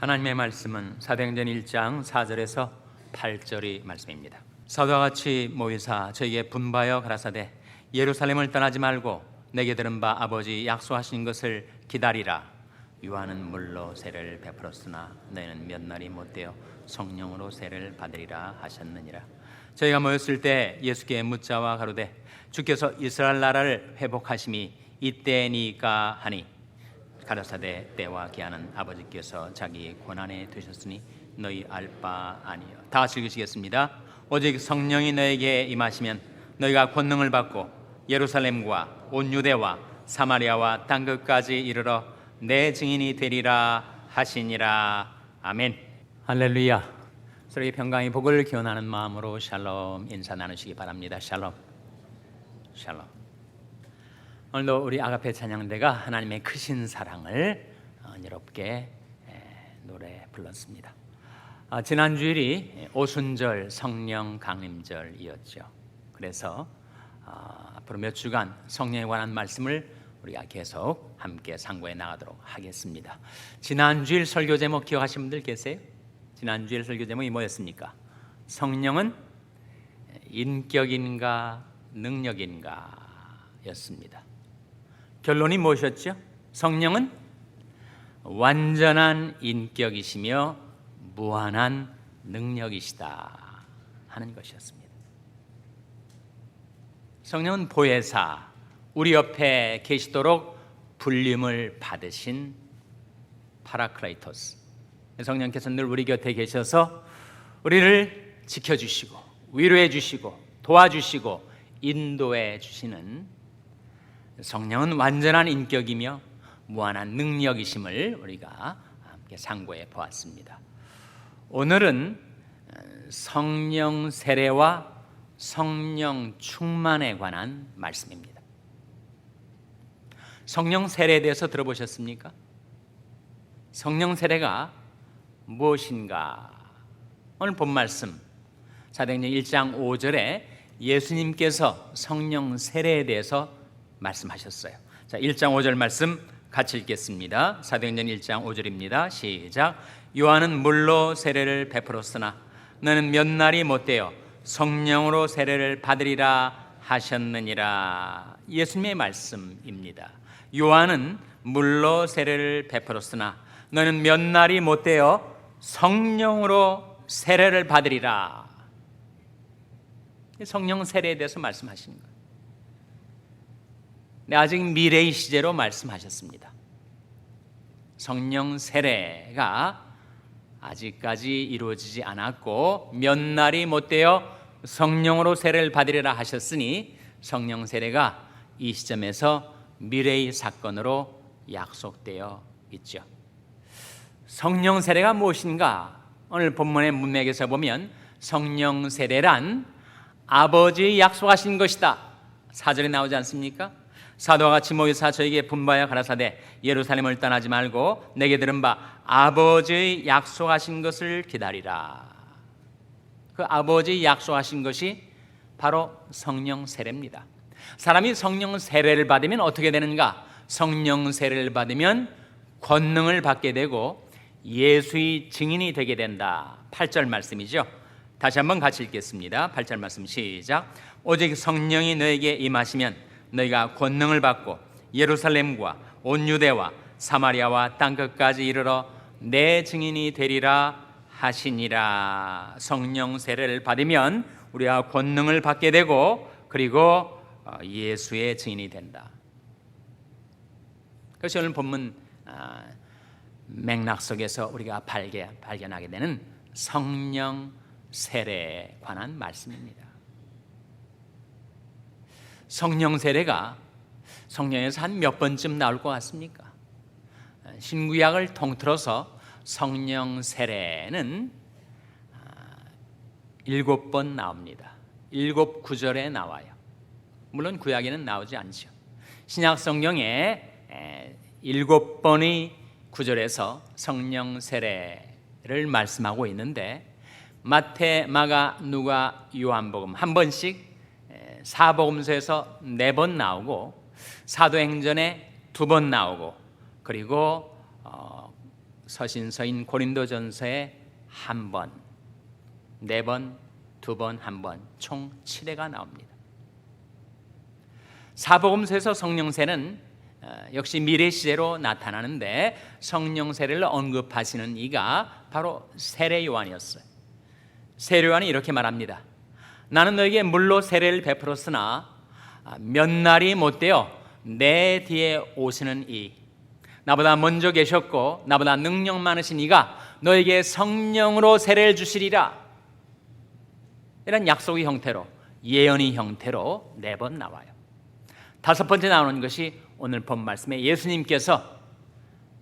하나님의 말씀은 사도행전 1장 4절에서 8절의 말씀입니다. 사도와 같이 모이사 저에게 분바여 가라사대 예루살렘을 떠나지 말고 내게 들은 바 아버지 약속하신 것을 기다리라. 요한은 물로 세례를 베풀었으나 너희는 몇 날이 못되어 성령으로 세례를 받으리라 하셨느니라. 저희가 모였을 때 예수께 묻자와 가로되 주께서 이스라엘 나라를 회복하심이 이때니까 하니 가라사대 때와 기한은 아버지께서 자기 권한에 두셨으니 너희 알 바 아니요. 다 같이 읽으시겠습니다. 오직 성령이 너에게 임하시면 너희가 권능을 받고 예루살렘과 온 유대와 사마리아와 땅 끝까지 이르러 내 증인이 되리라 하시니라. 아멘. 할렐루야. 서로의 평강의 복을 기원하는 마음으로 샬롬 인사 나누시기 바랍니다. 샬롬. 샬롬. 오늘도 우리 아가페 찬양대가 하나님의 크신 사랑을 언제롭게 노래 불렀습니다. 지난 주일이 오순절 성령 강림절이었죠. 그래서 앞으로 몇 주간 성령에 관한 말씀을 우리가 계속 함께 상고해 나가도록 하겠습니다. 지난 주일 설교 제목 기억하시는 분들 계세요? 지난 주일 설교 제목이 뭐였습니까? 성령은 인격인가 능력인가 였습니다. 결론이 무엇이었죠? 성령은 완전한 인격이시며 무한한 능력이시다 하는 것이었습니다. 성령은 보혜사, 우리 옆에 계시도록 불림을 받으신 파라클레이토스. 성령께서 늘 우리 곁에 계셔서 우리를 지켜주시고 위로해 주시고 도와주시고 인도해 주시는 성령은 완전한 인격이며 무한한 능력이심을 우리가 함께 상고해 보았습니다. 오늘은 성령 세례와 성령 충만에 관한 말씀입니다. 성령 세례에 대해서 들어보셨습니까? 성령 세례가 무엇인가? 오늘 본 말씀 사도행전 1장 5절에 예수님께서 성령 세례에 대해서 말씀하셨어요. 자, 1장 5절 말씀 같이 읽겠습니다. 사도행전 1장 5절입니다. 시작. 요한은 물로 세례를 베풀었으나 너는 몇 날이 못되어 성령으로 세례를 받으리라 하셨느니라. 예수님의 말씀입니다. 요한은 물로 세례를 베풀었으나 너는 몇 날이 못되어 성령으로 세례를 받으리라. 성령 세례에 대해서 말씀하시는 거예요. 아직 미래의 시제로 말씀하셨습니다. 성령 세례가 아직까지 이루어지지 않았고 몇 날이 못되어 성령으로 세례를 받으리라 하셨으니 성령 세례가 이 시점에서 미래의 사건으로 약속되어 있죠. 성령 세례가 무엇인가? 오늘 본문의 문맥에서 보면 성령 세례란 아버지의 약속하신 것이다. 4절에 나오지 않습니까? 사도와 같이 모이사 저에게 분바여 가라사대 예루살렘을 떠나지 말고 내게 들은 바 아버지의 약속하신 것을 기다리라. 그 아버지의 약속하신 것이 바로 성령 세례입니다. 사람이 성령 세례를 받으면 어떻게 되는가? 성령 세례를 받으면 권능을 받게 되고 예수의 증인이 되게 된다. 8절 말씀이죠. 다시 한번 같이 읽겠습니다. 8절 말씀 시작. 오직 성령이 너에게 임하시면 너희가 권능을 받고 예루살렘과 온 유대와 사마리아와 땅끝까지 이르러 내 증인이 되리라 하시니라. 성령 세례를 받으면 우리가 권능을 받게 되고 그리고 예수의 증인이 된다. 그래서 오늘 본문 맥락 속에서 우리가 발견하게 되는 성령 세례에 관한 말씀입니다. 성령 세례가 성경에서 한 몇 번쯤 나올 것 같습니까? 신구약을 통틀어서 성령 세례는 7번 나옵니다. 7구절에 나와요. 물론 구약에는 나오지 않죠. 신약 성경에 7번의 구절에서 성령 세례를 말씀하고 있는데 마태, 마가, 누가, 요한복음 한 번씩 사복음서에서 4번 나오고 사도행전에 2번 나오고 그리고 서신서인 고린도전서에 한 번, 네 번, 두 번, 한 번, 총 7회가 나옵니다. 사복음서에서 성령 세례는 역시 미래 시제로 나타나는데 성령 세례를 언급하시는 이가 바로 세례 요한이었어요. 세례 요한이 이렇게 말합니다. 나는 너에게 물로 세례를 베풀었으나 몇 날이 못되어 내 뒤에 오시는 이 나보다 먼저 계셨고 나보다 능력 많으신 이가 너에게 성령으로 세례를 주시리라. 이런 약속의 형태로, 예언의 형태로 4번 나와요. 5번째 나오는 것이 오늘 본 말씀에 예수님께서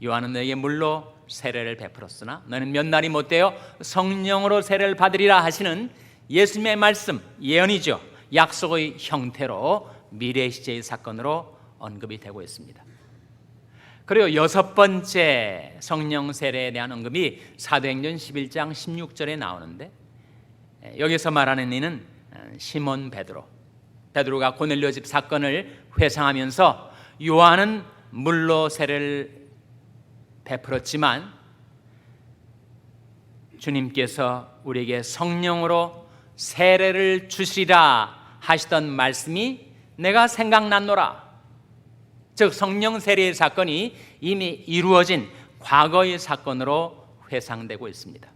요한은 너에게 물로 세례를 베풀었으나 너는 몇 날이 못되어 성령으로 세례를 받으리라 하시는 예수님의 말씀, 예언이죠. 약속의 형태로 미래 시제의 사건으로 언급이 되고 있습니다. 그리고 6번째 성령 세례에 대한 언급이 사도행전 11장 16절에 나오는데 여기서 말하는 이는 시몬 베드로가 고넬료 집 사건을 회상하면서 요한은 물로 세례를 베풀었지만 주님께서 우리에게 성령으로 세례를 주시리라 하시던 말씀이 내가 생각났노라. 즉 성령 세례의 사건이 이미 이루어진 과거의 사건으로 회상되고 있습니다.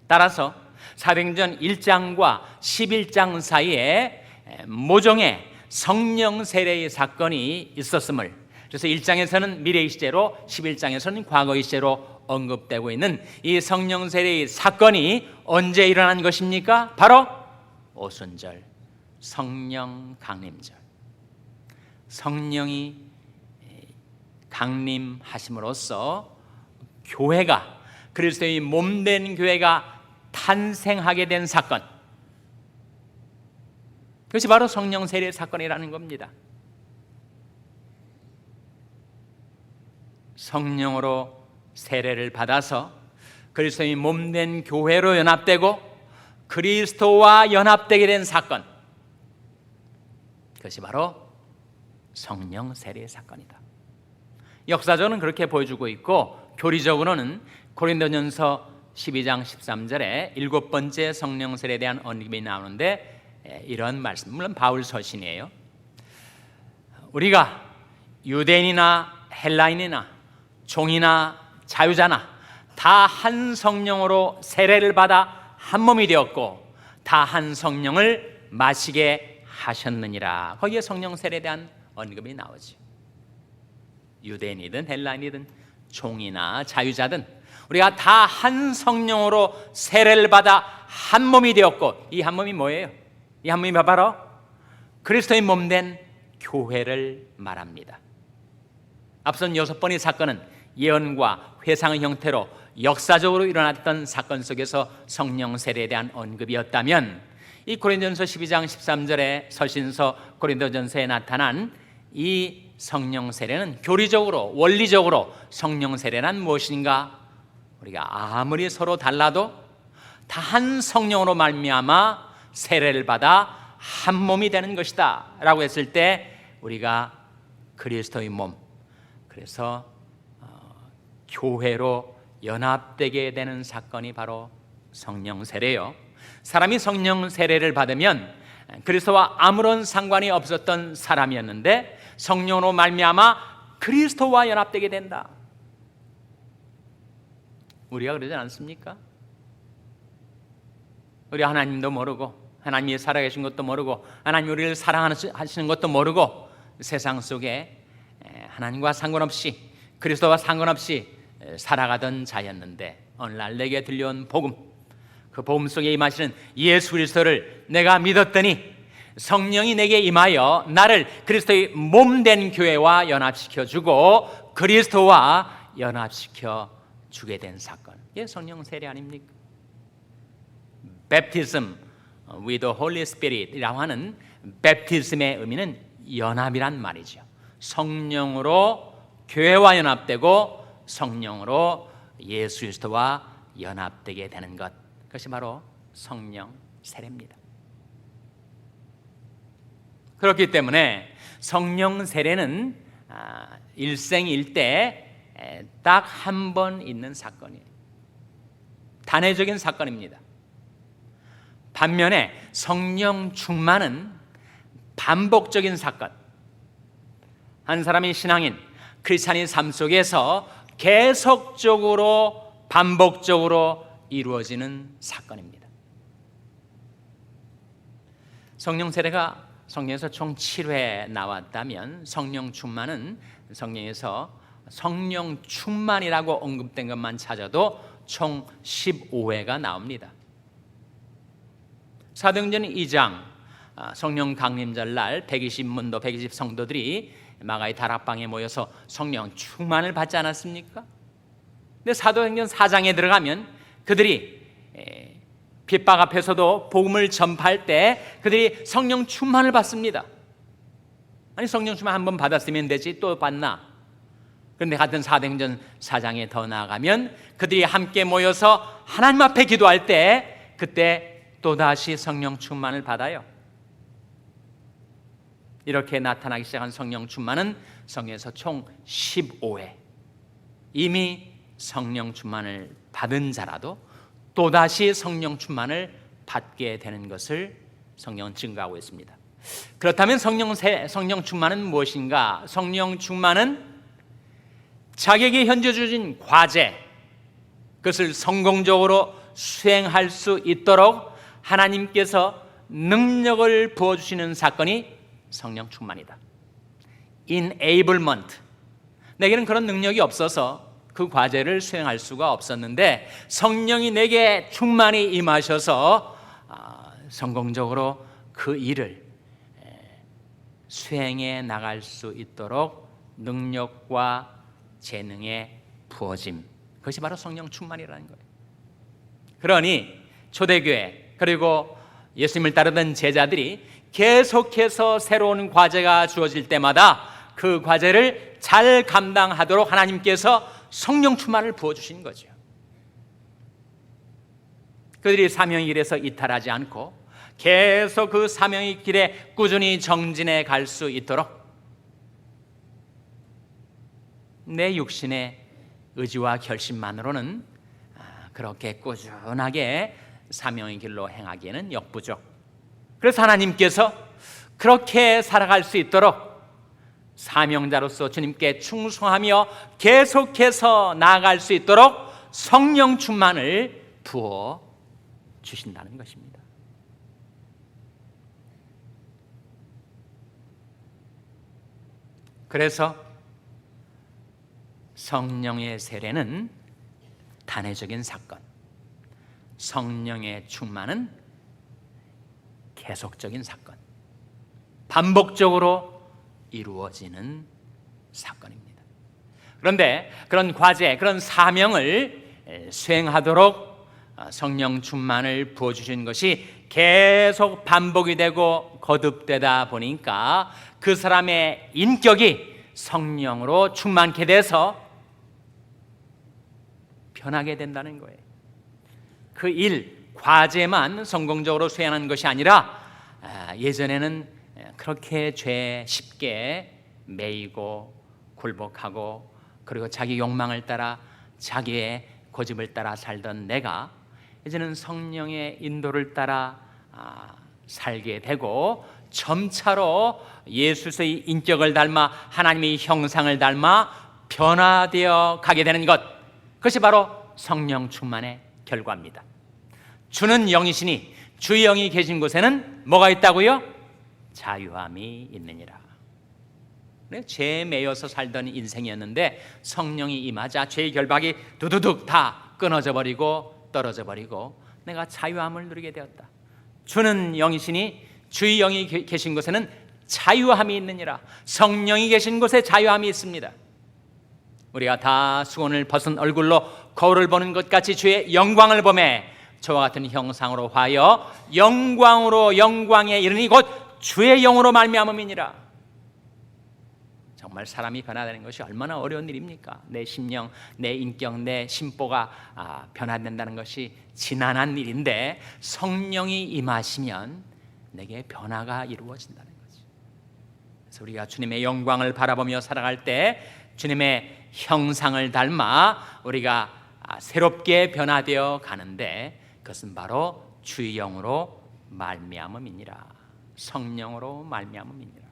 따라서 사도행전 1장과 11장 사이에 모종의 성령 세례의 사건이 있었음을, 그래서 1장에서는 미래의 시제로 11장에서는 과거의 시제로 언급되고 있는 이 성령 세례의 사건이 언제 일어난 것입니까? 바로 오순절 성령 강림절. 성령이 강림하심으로써 교회가, 그리스도의 몸된 교회가 탄생하게 된 사건, 그것이 바로 성령 세례 사건이라는 겁니다. 성령으로 세례를 받아서 그리스도의 몸된 교회로 연합되고 그리스도와 연합되게 된 사건, 그것이 바로 성령 세례 사건이다. 역사적으로는 그렇게 보여주고 있고 교리적으로는 고린도전서 12장 13절에 7번째 성령 세례에 대한 언급이 나오는데 이런 말씀, 물론 바울 서신이에요. 우리가 유대인이나 헬라인이나 종이나 자유자나 다 한 성령으로 세례를 받아 한 몸이 되었고 다 한 성령을 마시게 하셨느니라. 거기에 성령 세례에 대한 언급이 나오죠. 유대인이든 헬라인이든 종이나 자유자든 우리가 다 한 성령으로 세례를 받아 한 몸이 되었고, 이 한 몸이 뭐예요? 이 한 몸이 바로 그리스도의 몸된 교회를 말합니다. 앞선 6번의 사건은 예언과 회상의 형태로 역사적으로 일어났던 사건 속에서 성령 세례에 대한 언급이었다면, 이 고린도전서 12장 13절의 서신서 고린도전서에 나타난 이 성령 세례는 교리적으로, 원리적으로 성령 세례란 무엇인가? 우리가 아무리 서로 달라도 다 한 성령으로 말미암아 세례를 받아 한 몸이 되는 것이다 라고 했을 때 우리가 그리스도의 몸, 그래서 교회로 연합되게 되는 사건이 바로 성령 세례요. 사람이 성령 세례를 받으면 그리스도와 아무런 상관이 없었던 사람이었는데 성령으로 말미암아 그리스도와 연합되게 된다. 우리가 그러지 않습니까? 우리 하나님도 모르고 하나님이 살아계신 것도 모르고 하나님 우리를 사랑하시는 것도 모르고 세상 속에 하나님과 상관없이, 그리스도와 상관없이 살아가던 자였는데 오늘날 내게 들려온 복음, 그 복음 속에 임하시는 예수 그리스도를 내가 믿었더니 성령이 내게 임하여 나를 그리스도의 몸된 교회와 연합시켜 주고 그리스도와 연합시켜 주게 된 사건, 이게 성령 세례 아닙니까? Baptism with the Holy Spirit이라고 하는 베프티즘의 의미는 연합이란 말이죠. 성령으로 교회와 연합되고 성령으로 예수 그리스도와 연합되게 되는 것, 그것이 바로 성령 세례입니다. 그렇기 때문에 성령 세례는 일생일대 딱 한 번 있는 사건이에요. 단회적인 사건입니다. 반면에 성령 충만은 반복적인 사건. 한 사람이 신앙인 크리스찬인 삶 속에서 계속적으로 반복적으로 이루어지는 사건입니다. 성령 세례가 성경에서 총 7회 나왔다면 성령 충만은 성경에서 성령 충만이라고 언급된 것만 찾아도 총 15회가 나옵니다. 사도행전 2장 성령 강림절 날 120문도 120 성도들이 마가의 다락방에 모여서 성령 충만을 받지 않았습니까? 근데 사도행전 4장에 들어가면 그들이 핍박 앞에서도 복음을 전파할 때 그들이 성령 충만을 받습니다. 아니 성령 충만 한번 받았으면 되지 또 받나? 그런데 같은 사도행전 4장에 더 나아가면 그들이 함께 모여서 하나님 앞에 기도할 때 그때 또다시 성령 충만을 받아요. 이렇게 나타나기 시작한 성령 충만은 성경에서 총 15회. 이미 성령 충만을 받은 자라도 또다시 성령 충만을 받게 되는 것을 성경은 증거하고 있습니다. 그렇다면 성령 충만은 무엇인가? 성령 충만은 자기에게 현재 주어진 과제, 그것을 성공적으로 수행할 수 있도록 하나님께서 능력을 부어주시는 사건이 성령 충만이다. enablement. 내게는 그런 능력이 없어서 그 과제를 수행할 수가 없었는데 성령이 내게 충만히 임하셔서 성공적으로 그 일을 수행해 나갈 수 있도록 능력과 재능의 부어짐, 그것이 바로 성령 충만이라는 거예요. 그러니 초대교회 그리고 예수님을 따르던 제자들이 계속해서 새로운 과제가 주어질 때마다 그 과제를 잘 감당하도록 하나님께서 성령 충만을 부어주신 거죠. 그들이 사명의 길에서 이탈하지 않고 계속 그 사명의 길에 꾸준히 정진해 갈 수 있도록 내 육신의 의지와 결심만으로는 그렇게 꾸준하게 사명의 길로 행하기에는 역부족. 그래서 하나님께서 그렇게 살아갈 수 있도록 사명자로서 주님께 충성하며 계속해서 나아갈 수 있도록 성령 충만을 부어 주신다는 것입니다. 그래서 성령의 세례는 단회적인 사건, 성령의 충만은 계속적인 사건, 반복적으로 이루어지는 사건입니다. 그런데 그런 과제, 그런 사명을 수행하도록 성령 충만을 부어주신 것이 계속 반복이 되고 거듭되다 보니까 그 사람의 인격이 성령으로 충만케 돼서 변하게 된다는 거예요. 그 일, 과제만 성공적으로 수행하는 것이 아니라 예전에는 그렇게 죄에 쉽게 매이고 굴복하고 그리고 자기 욕망을 따라 자기의 고집을 따라 살던 내가 이제는 성령의 인도를 따라 살게 되고 점차로 예수의 인격을 닮아 하나님의 형상을 닮아 변화되어 가게 되는 것, 그것이 바로 성령 충만의 결과입니다. 주는 영이시니 주의 영이 계신 곳에는 뭐가 있다고요? 자유함이 있느니라. 죄에 매여서 살던 인생이었는데 성령이 임하자 죄의 결박이 두두둑 다 끊어져 버리고 떨어져 버리고 내가 자유함을 누리게 되었다. 주는 영이시니 주의 영이 계신 곳에는 자유함이 있느니라. 성령이 계신 곳에 자유함이 있습니다. 우리가 다 수건을 벗은 얼굴로 거울을 보는 것 같이 주의 영광을 보매 저와 같은 형상으로 하여 영광으로 영광에 이르니 곧 주의 영으로 말미암음이니라. 정말 사람이 변화되는 것이 얼마나 어려운 일입니까? 내 심령, 내 인격, 내 심보가 변화된다는 것이 지난한 일인데 성령이 임하시면 내게 변화가 이루어진다는 거죠. 그래서 우리가 주님의 영광을 바라보며 살아갈 때 주님의 형상을 닮아 우리가 새롭게 변화되어 가는데, 그것은 바로 주의 영으로 말미암음이니라. 성령으로 말미암음이니라.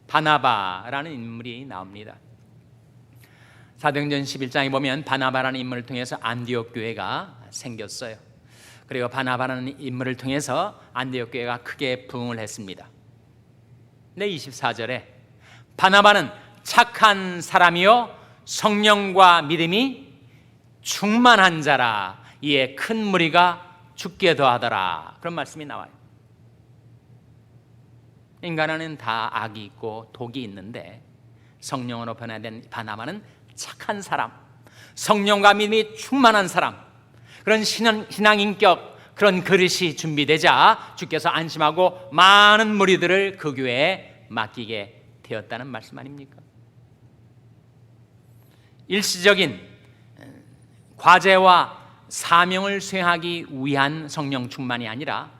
바나바라는 인물이 나옵니다. 사도행전 11장에 보면 바나바라는 인물을 통해서 안디옥 교회가 생겼어요. 그리고 바나바라는 인물을 통해서 안디옥 교회가 크게 부흥을 했습니다. 근데 24절에 바나바는 착한 사람이요 성령과 믿음이 충만한 자라, 이에 큰 무리가 죽게 더하더라, 그런 말씀이 나와요. 인간 안에는 다 악이 있고 독이 있는데 성령으로 변화된 바나바는 착한 사람, 성령과 믿음이 충만한 사람, 그런 신앙 인격, 그런 그릇이 준비되자 주께서 안심하고 많은 무리들을 그 교회에 맡기게 되었다는 말씀 아닙니까? 일시적인 과제와 사명을 수행하기 위한 성령 충만이 아니라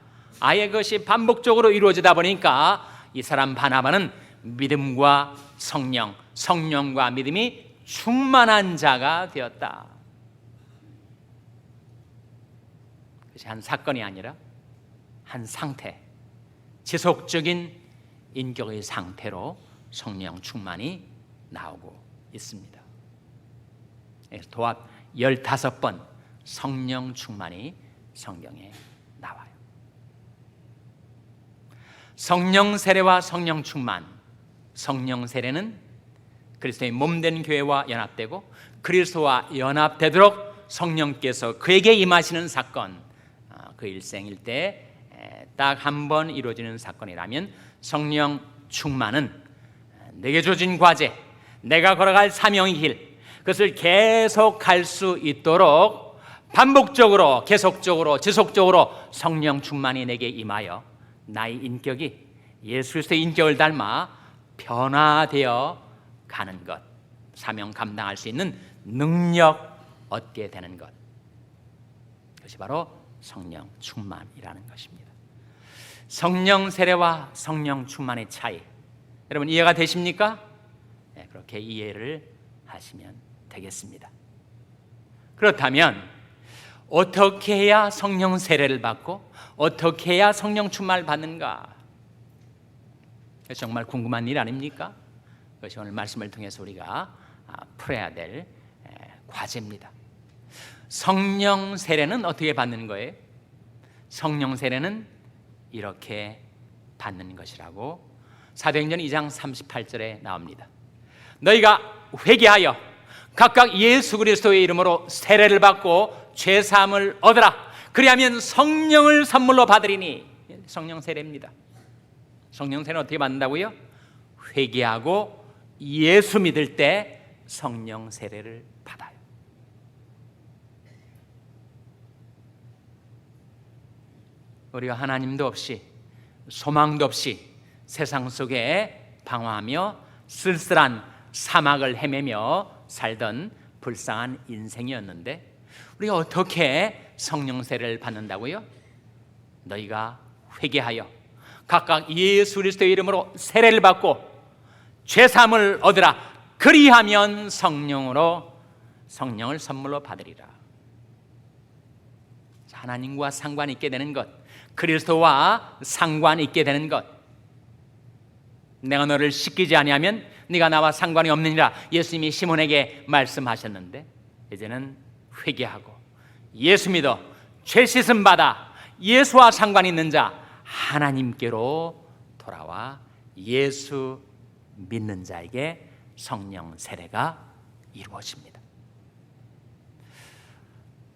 아예 그것이 반복적으로 이루어지다 보니까 이 사람 바나바는 믿음과 성령, 성령과 믿음이 충만한 자가 되었다. 그것이 한 사건이 아니라 한 상태, 지속적인 인격의 상태로 성령 충만이 나오고 있습니다. 도합 15번 성령 충만이 성경에 나와요. 성령 세례와 성령 충만, 성령 세례는 그리스도의 몸된 교회와 연합되고 그리스도와 연합되도록 성령께서 그에게 임하시는 사건, 그 일생일 때 딱 한 번 이루어지는 사건이라면, 성령 충만은 내게 주어진 과제, 내가 걸어갈 사명의 길, 그것을 계속 갈 수 있도록 반복적으로, 계속적으로, 지속적으로 성령 충만이 내게 임하여 나의 인격이 예수 그리스도의 인격을 닮아 변화되어 가는 것, 사명 감당할 수 있는 능력 얻게 되는 것, 그것이 바로 성령 충만이라는 것입니다. 성령 세례와 성령 충만의 차이, 여러분 이해가 되십니까? 네, 그렇게 이해를 하시면 되겠습니다. 그렇다면 어떻게 해야 성령 세례를 받고 어떻게 해야 성령 충만을 받는가? 정말 궁금한 일 아닙니까? 그것이 오늘 말씀을 통해서 우리가 풀어야 될 과제입니다. 성령 세례는 어떻게 받는 거예요? 성령 세례는 이렇게 받는 것이라고 사도행전 2장 38절에 나옵니다. 너희가 회개하여 각각 예수 그리스도의 이름으로 세례를 받고 죄 사함을 얻으라. 그리하면 성령을 선물로 받으리니. 성령 세례입니다. 성령 세례는 어떻게 받는다고요? 회개하고 예수 믿을 때 성령 세례를 받아요. 우리가 하나님도 없이 소망도 없이 세상 속에 방황하며 쓸쓸한 사막을 헤매며 살던 불쌍한 인생이었는데, 우리가 어떻게 성령 세례를 받는다고요? 너희가 회개하여 각각 예수 그리스도의 이름으로 세례를 받고 죄사함을 얻으라. 그리하면 성령을 선물로 받으리라. 하나님과 상관 있게 되는 것, 그리스도와 상관 있게 되는 것. 내가 너를 씻기지 아니하면 네가 나와 상관이 없느니라. 예수님이 시몬에게 말씀하셨는데, 이제는 회개하고 예수 믿어 죄 씻음 받아 예수와 상관 있는 자 하나님께로 돌아와 예수 믿는 자에게 성령 세례가 이루어집니다.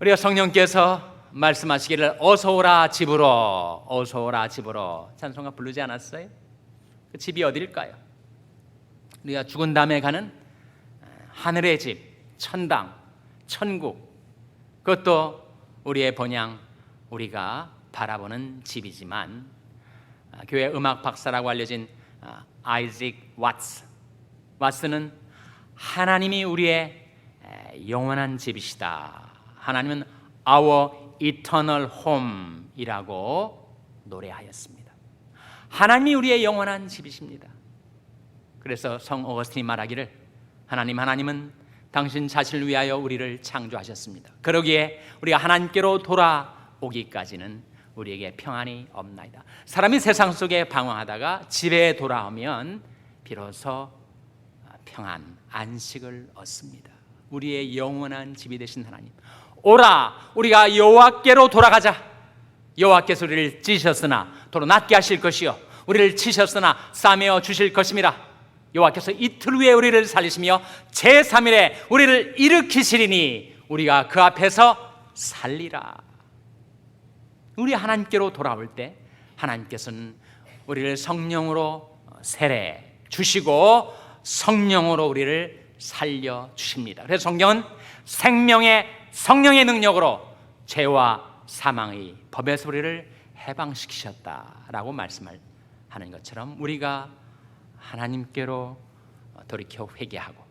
우리가 성령께서 말씀하시기를 어서 오라 집으로, 어서 오라 집으로 찬송가 부르지 않았어요? 그 집이 어딜까요? 우리가 죽은 다음에 가는 하늘의 집, 천당, 천국, 그것도 우리의 본향, 우리가 바라보는 집이지만, 교회 음악 박사라고 알려진 아이직 왓스는 하나님이 우리의 영원한 집이시다, 하나님은 Our Eternal Home이라고 노래하였습니다. 하나님이 우리의 영원한 집이십니다. 그래서 성 어거스틴이 말하기를 하나님은 당신 자신을 위하여 우리를 창조하셨습니다. 그러기에 우리가 하나님께로 돌아오기까지는 우리에게 평안이 없나이다. 사람이 세상 속에 방황하다가 집에 돌아오면 비로소 평안, 안식을 얻습니다. 우리의 영원한 집이 되신 하나님, 오라 우리가 여호와께로 돌아가자. 여호와께서 우리를 찢으셨으나 도로 낫게 하실 것이요 우리를 치셨으나 싸매어 주실 것임이라. 여호와께서 이틀 후에 우리를 살리시며 제3일에 우리를 일으키시리니 우리가 그 앞에서 살리라. 우리 하나님께로 돌아올 때 하나님께서는 우리를 성령으로 세례 주시고 성령으로 우리를 살려주십니다. 그래서 성경은 생명의 성령의 능력으로 죄와 사망의 법에서 우리를 해방시키셨다라고 말씀을 하는 것처럼 우리가 하나님께로 돌이켜 회개하고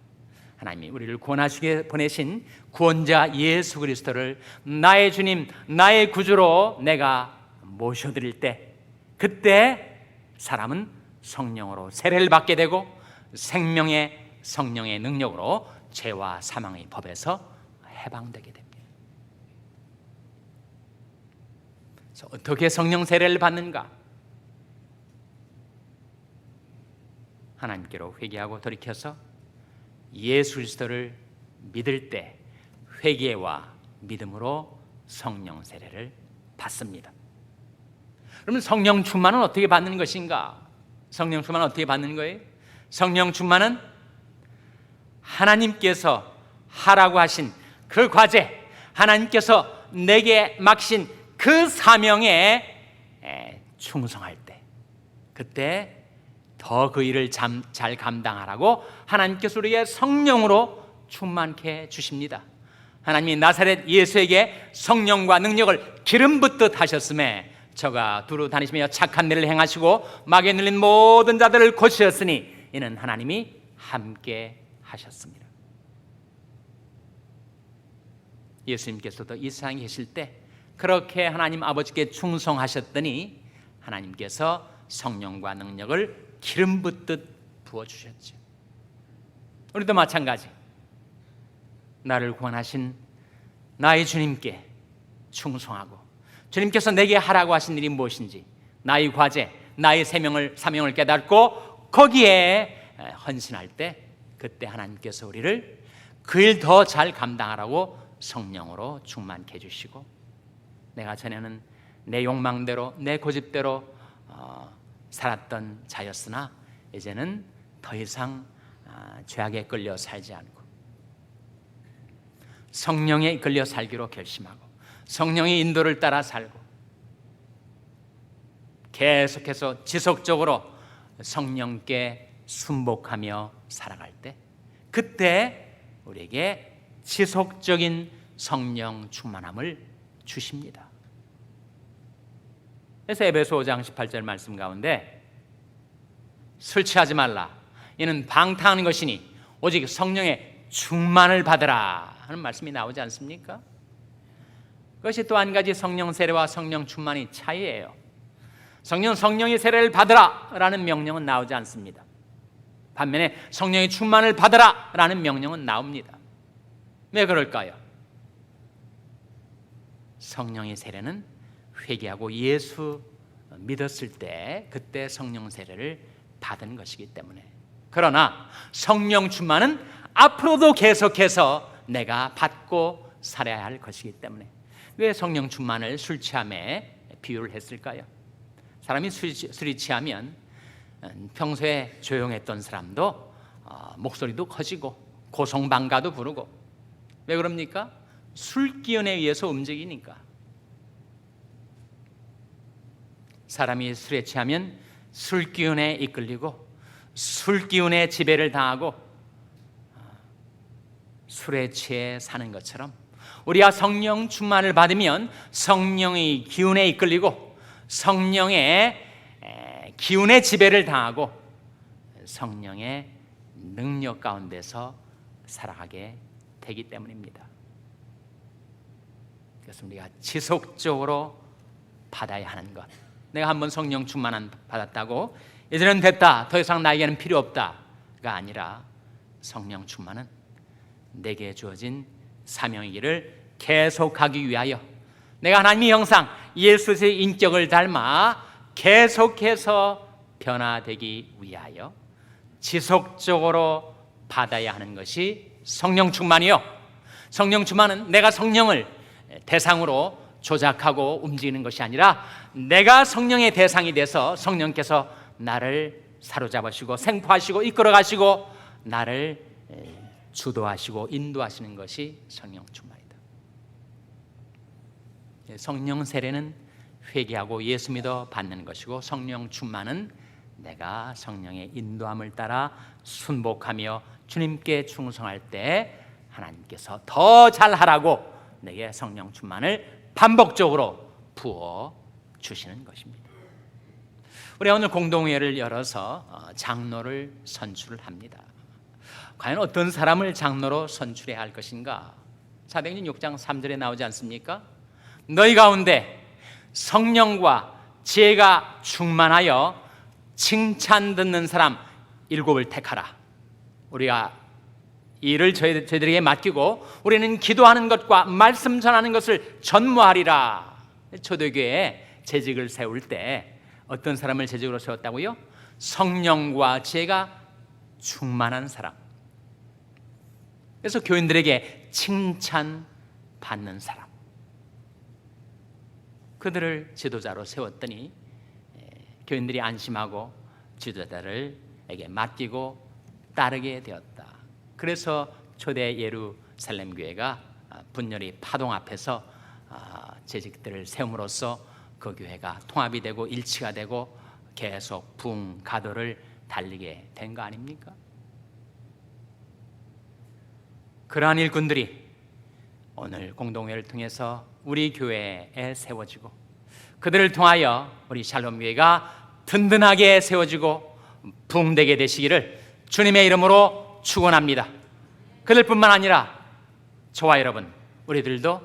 하나님이 우리를 구원하시게 보내신 구원자 예수 그리스도를 나의 주님, 나의 구주로 내가 모셔드릴 때, 그때 사람은 성령으로 세례를 받게 되고 생명의 성령의 능력으로 죄와 사망의 법에서 해방되게 됩니다. 그래서 어떻게 성령 세례를 받는가? 하나님께로 회개하고 돌이켜서 예수 그리스도를 믿을 때 회개와 믿음으로 성령 세례를 받습니다. 그러면 성령 충만은 어떻게 받는 것인가? 성령 충만은 어떻게 받는 거예요? 성령 충만은 하나님께서 하라고 하신 그 과제, 하나님께서 내게 맡기신 그 사명에 충성할 때, 그때 더 그 일을 잘 감당하라고 하나님께서 우리에게 성령으로 충만케 주십니다. 하나님이 나사렛 예수에게 성령과 능력을 기름 붓듯 하셨음에 저가 두루 다니시며 착한 일을 행하시고 마귀에 눌린 모든 자들을 고치셨으니 이는 하나님이 함께 하셨습니다. 예수님께서도 이 세상에 계실 때 그렇게 하나님 아버지께 충성하셨더니 하나님께서 성령과 능력을 기름 붓듯 부어주셨죠. 우리도 마찬가지, 나를 구원하신 나의 주님께 충성하고 주님께서 내게 하라고 하신 일이 무엇인지 나의 과제, 나의 사명을 깨닫고 거기에 헌신할 때, 그때 하나님께서 우리를 그 일 더 잘 감당하라고 성령으로 충만케 해주시고, 내가 전에는 내 욕망대로 내 고집대로 살았던 자였으나 이제는 더 이상 죄악에 끌려 살지 않고 성령에 이끌려 살기로 결심하고 성령의 인도를 따라 살고 계속해서 지속적으로 성령께 순복하며 살아갈 때, 그때 우리에게 지속적인 성령 충만함을 주십니다. 그래서 에베소 5장 18절 말씀 가운데 술 취하지 말라, 이는 방탕하는 것이니 오직 성령의 충만을 받으라 하는 말씀이 나오지 않습니까? 그것이 또 한 가지 성령 세례와 성령 충만의 차이예요. 성령의 세례를 받으라 라는 명령은 나오지 않습니다. 반면에 성령의 충만을 받으라 라는 명령은 나옵니다. 왜 그럴까요? 성령의 세례는 회개하고 예수 믿었을 때 그때 성령 세례를 받은 것이기 때문에, 그러나 성령 충만은 앞으로도 계속해서 내가 받고 살아야 할 것이기 때문에, 왜 성령 충만을 술 취함에 비유를 했을까요? 사람이 술이 취하면 평소에 조용했던 사람도 목소리도 커지고 고성방가도 부르고, 왜 그럽니까? 술 기운에 의해서 움직이니까. 사람이 술에 취하면 술 기운에 이끌리고 술 기운에 지배를 당하고 술에 취해 사는 것처럼, 우리가 성령 충만을 받으면 성령의 기운에 이끌리고 성령의 기운의 지배를 당하고 성령의 능력 가운데서 살아가게 되기 때문입니다. 그래서 우리가 지속적으로 받아야 하는 것, 내가 한번 성령 충만한 받았다고 이제는 됐다, 더 이상 나에게는 필요 없다 아니라 성령 충만은 내게 주어진 사명이기를 계속하기 위하여 내가 하나님의 형상 예수의 인격을 닮아 계속해서 변화되기 위하여 지속적으로 받아야 하는 것이 성령 충만이요, 성령 충만은 내가 성령을 대상으로 조작하고 움직이는 것이 아니라 내가 성령의 대상이 돼서 성령께서 나를 사로잡으시고 생포하시고 이끌어가시고 나를 주도하시고 인도하시는 것이 성령 충만이다. 성령 세례는 회개하고 예수 믿어 받는 것이고, 성령 충만은 내가 성령의 인도함을 따라 순복하며 주님께 충성할 때 하나님께서 더 잘하라고 내게 성령 충만을 반복적으로 부어 주시는 것입니다. 우리 오늘 공동회를 열어서 장로를 선출을 합니다. 과연 어떤 사람을 장로로 선출해야 할 것인가? 사도행전 6장 3절에 나오지 않습니까? 너희 가운데 성령과 지혜가 충만하여 칭찬 듣는 사람 7을 택하라. 우리가 이 일을 저희들에게 맡기고 우리는 기도하는 것과 말씀 전하는 것을 전무하리라. 초대교회에 재직을 세울 때 어떤 사람을 재직으로 세웠다고요? 성령과 지혜가 충만한 사람. 그래서 교인들에게 칭찬받는 사람, 그들을 지도자로 세웠더니 교인들이 안심하고 지도자들에게 맡기고 따르게 되었다. 그래서 초대 예루살렘 교회가 분열이 파동 앞에서 재직들을 세움으로써 그 교회가 통합이 되고 일치가 되고 계속 부흥 가도를 달리게 된 거 아닙니까? 그러한 일꾼들이 오늘 공동회를 통해서 우리 교회에 세워지고 그들을 통하여 우리 샬롬 교회가 든든하게 세워지고 부흥되게 되시기를 주님의 이름으로 축원합니다. 그들뿐만 아니라 저와 여러분, 우리들도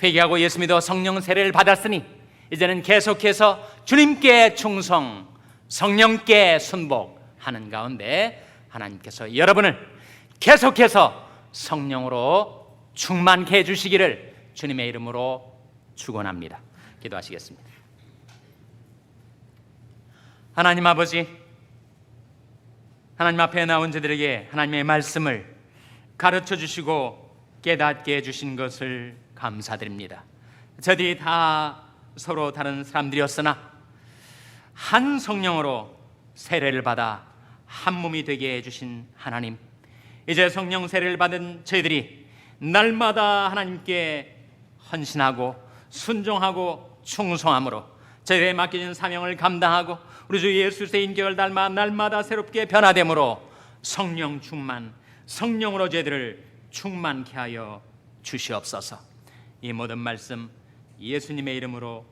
회개하고 예수 믿어 성령 세례를 받았으니 이제는 계속해서 주님께 충성, 성령께 순복하는 가운데 하나님께서 여러분을 계속해서 성령으로 충만케 해주시기를 주님의 이름으로 축원합니다. 기도하시겠습니다. 하나님 아버지, 하나님 앞에 나온 저들에게 하나님의 말씀을 가르쳐 주시고 깨닫게 해주신 것을 감사드립니다. 저들이 다 서로 다른 사람들이었으나 한 성령으로 세례를 받아 한 몸이 되게 해주신 하나님, 이제 성령 세례를 받은 저희들이 날마다 하나님께 헌신하고 순종하고 충성함으로 저희들에게 맡겨진 사명을 감당하고 우리 주 예수의 인격을 닮아 날마다 새롭게 변화됨으로 성령 충만, 성령으로 저희들을 충만케 하여 주시옵소서. 이 모든 말씀 예수님의 이름으로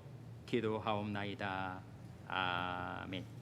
기도하옵나이다. 아멘.